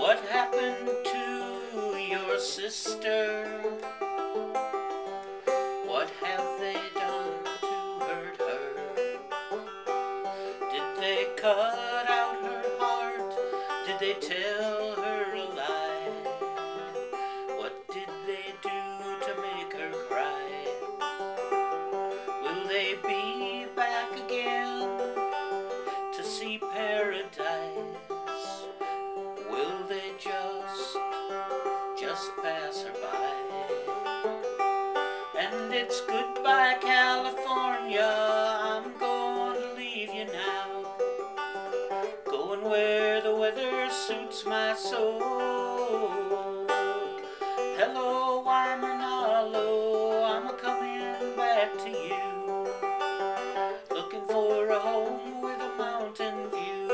What happened to your sister? What have they done to hurt her? Did they cut out her heart? Did they tell her a lie? What did they do to make her cry? Will they be back again to see paradise? Will they just pass her by? And it's goodbye, California, I'm going to leave you now. Going where the weather suits my soul. Hello, Waimanalo, I'm a-coming back to you. Looking for a home with a mountain view.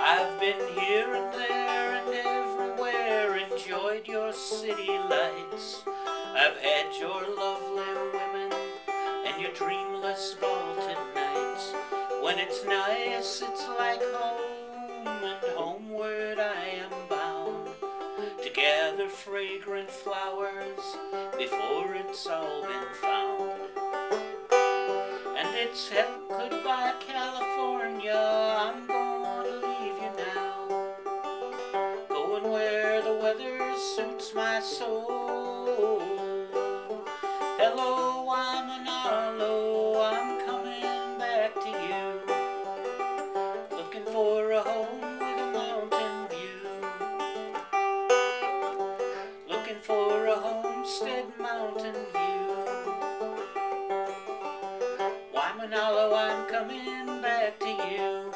I've been here and there and everywhere, enjoyed your city lights. I've had your lovely women and your dreamless vaulted nights. When it's nice, it's like home, and homeward I am bound, to gather fragrant flowers before it's all been found. And it's goodbye, California, I'm going to leave you now. Going where the weather suits my soul. Hello, Waimanalo, I'm coming back to you. Looking for a home with a mountain view. Looking for a homestead mountain view. Waimanalo, I'm coming back to you.